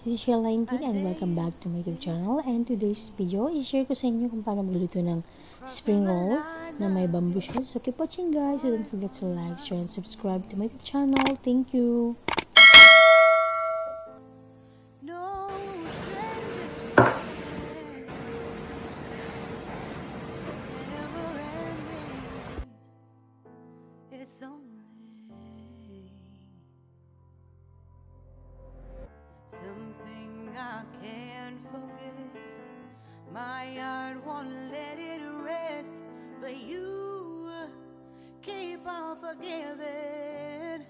Thisischelle19 and welcome back to my YouTube channel. And today's video, i-share ko sa inyo kung paano magluto ng spring roll na may bamboo shoot. So keep watching guys, so don't forget to like, share, and subscribe to my YouTube channel. Thank you! Something I can't forget. My heart won't let it rest, but you keep on forgiving.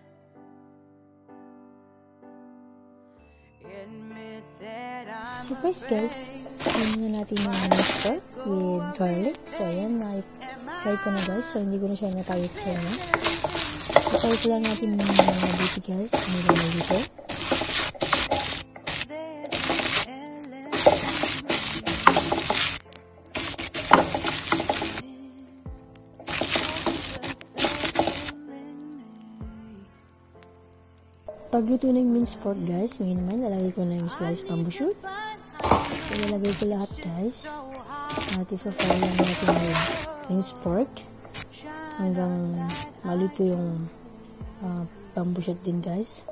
Admit that I'm so first guys, na natin yung minced pork with garlic. So ayan, na-fry ko na guys. So hindi ko na siya natayot sa inyo. Itay ko lang natin yung mabuti guys. Hindi na dito. Pagluto ng minced pork guys, ngayon naman lalagay ko na yung sliced bamboo shoot. So lalagay ko lahat guys. At ipa-fry lang natin yung minced pork hanggang maluto yung bamboo shoot din guys.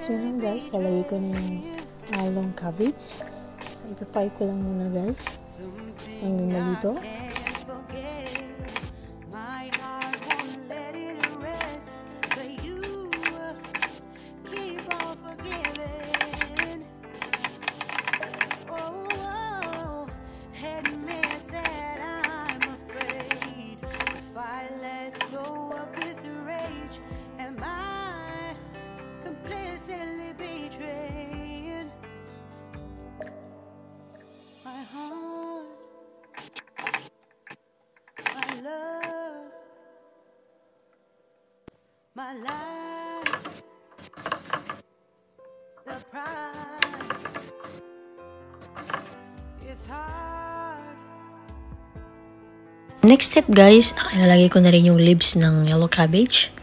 So yun guys, lalagay ko na yung long cabbage. So ipapay ko lang muna guys hanggang maluto. My life, the pride, it's hard. Next step guys, ilalagay ko na rin yung leaves ng yellow cabbage.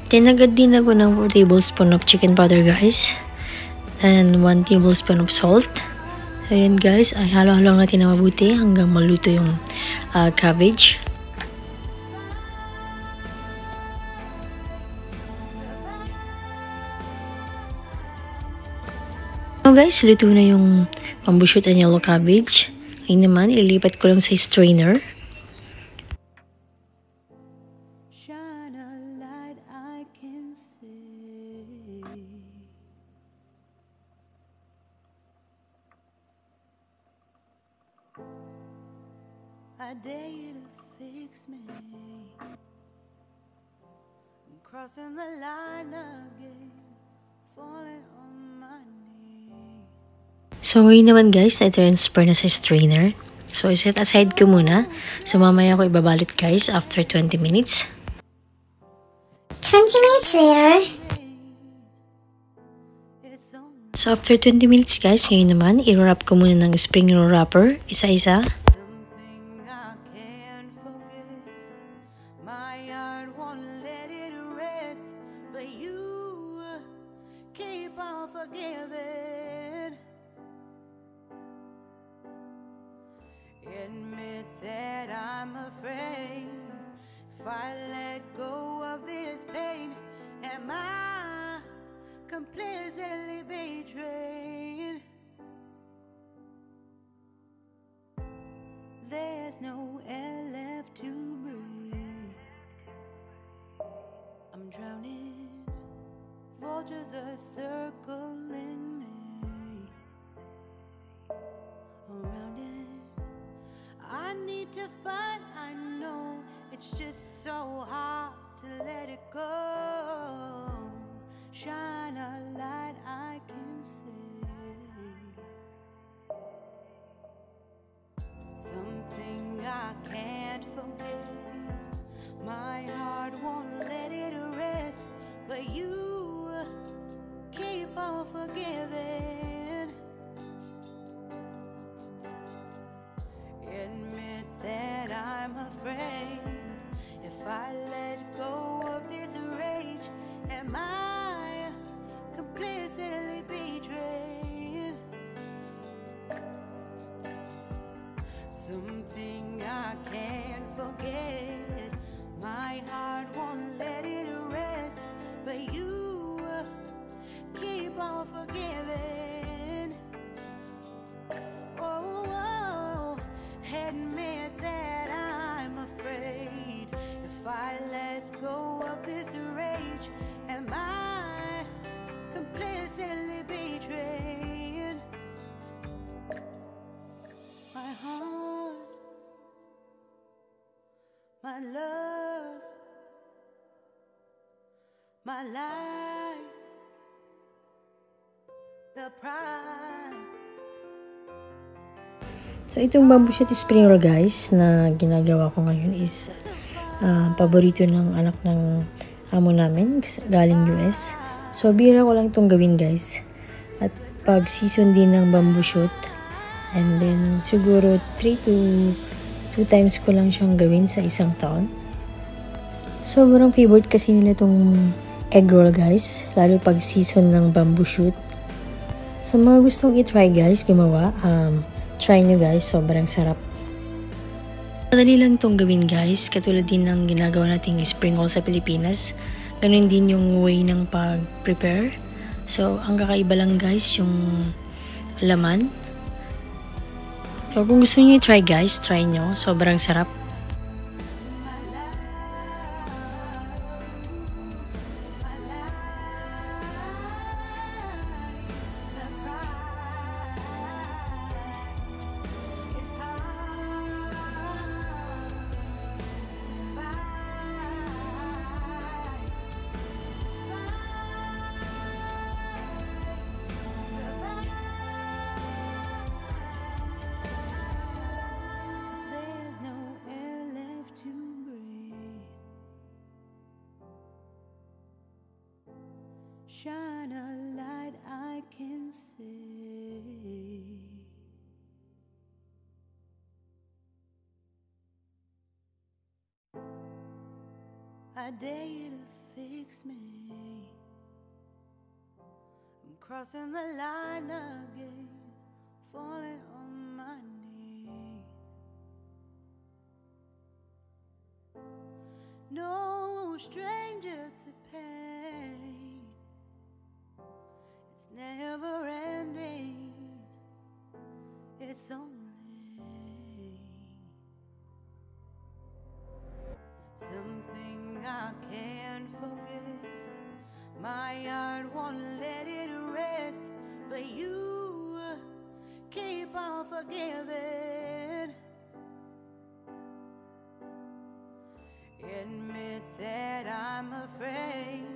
Tinagad din ako ng 4 tablespoon of chicken powder guys. And 1 tablespoon of salt. So yan guys, ay halo-halo natin na mabuti hanggang maluto yung cabbage. So guys, luto na yung bamboo shoot and yellow cabbage. Ngayon naman, ililipat ko lang sa strainer. I dare you to fix me. I'm crossing the line again, falling on my knee. So ngayon naman guys, na-transfer na sa strainer. So iset aside ko muna. So mamaya ko ibabalot guys after 20 minutes. 20 minutes later. So after 20 minutes guys, ngayon naman, i-wrap ko muna ng spring roll wrapper, isa-isa. Admit that I'm afraid. If I let go of this pain, am I completely betrayed? There's no air left to breathe. I'm drowning. Vultures are circling me. Around it, I need to fight. I know it's just so hard to let it go. Shine a light I can see. Something I can't forget. My heart won't let it rest, but you keep on forgiving. Admit that I'm afraid. If I let go of this rage, am I completely betrayed? Something I can't forget. My heart won't let it rest, but you keep on forgiving. Oh, admit that I'm afraid. If I let go of this rage, am I completely betrayed? My heart, my love, my life, the prize. So, itong bamboo shoot spring roll guys na ginagawa ko ngayon is paborito ng anak ng amo namin galing US. So, bira ko lang itong gawin guys. At pag season din ng bamboo shoot. And then, siguro 3 to 2 times ko lang siyang gawin sa isang taon. Sobrang favorite kasi nila itong egg roll guys. Lalo pag season ng bamboo shoot. Sa mga gustong i-try guys, gumawa. Try nyo guys, sobrang sarap. Madali lang itong gawin guys, katulad din ng ginagawa nating spring roll sa Pilipinas. Ganun din yung way ng pag-prepare. So, ang kakaiba lang guys, yung laman. So, kung gusto nyo i-try guys, try nyo. Sobrang sarap. Shine a light I can see. I dare you to fix me. I'm crossing the line again, falling on my knees. No stranger to pain. Never ending, it's only something I can't forget. My heart won't let it rest, but you keep on forgiving. Admit that I'm afraid.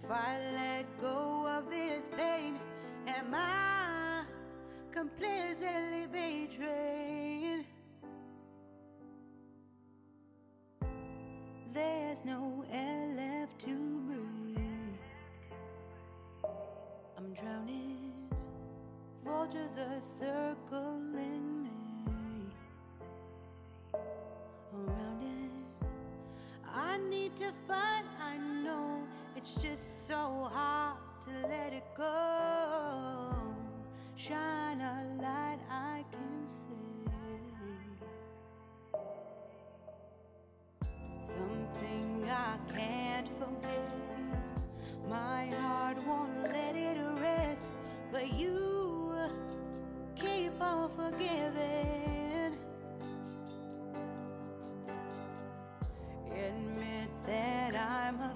If I let go of this pain, am I completely betrayed? There's no air left to breathe. I'm drowning. Vultures are circling me. Around it, I need to fight. I know it's just so hard to let it go. Shine a light I can see.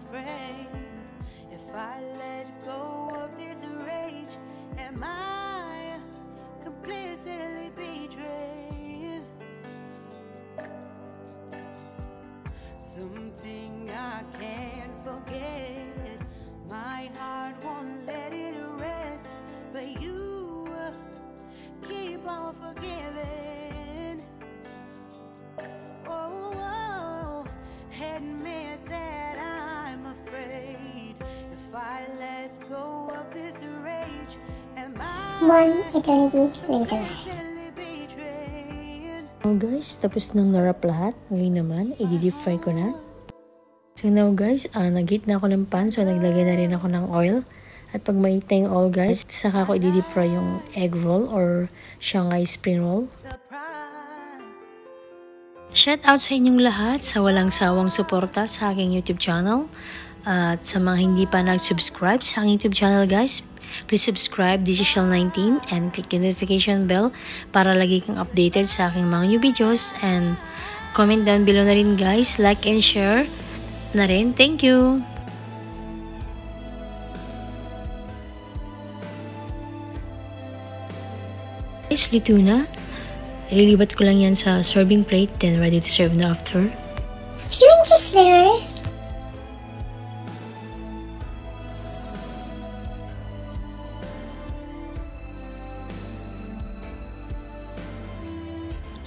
afraid if I let go of this rage, am I complicitly betrayed? Something I can't forget. My heart won't let it rest, but you keep on forgiving. Oh, admit that I'm afraid if I let go of this rage, am I One eternity later. complicitly betrayed? So guys, tapos nang narap lahat. Ngayon naman, i-deep fry ko na. So now guys, nag-heat na ako ng pan. So naglagay na rin ako ng oil. At pag mainit na yung oil guys, saka ko i-deep fry yung egg roll or Shanghai spring roll. Shout out sa inyong lahat sa walang sawang suporta sa aking YouTube channel. At sa mga hindi pa nag-subscribe sa aking YouTube channel guys, please subscribe Thisischelle19 and click the notification bell para lagi kang updated sa aking mga new videos. And comment down below na rin guys, like and share na rin. Thank you! Guys, lito na. Ililibat ko lang yan sa serving plate, then ready to serve na after. A few inches later.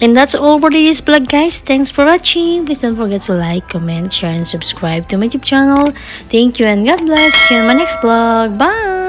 And that's all for today's vlog guys. Thanks for watching. Please don't forget to like, comment, share, and subscribe to my YouTube channel. Thank you and God bless. See you in my next vlog. Bye!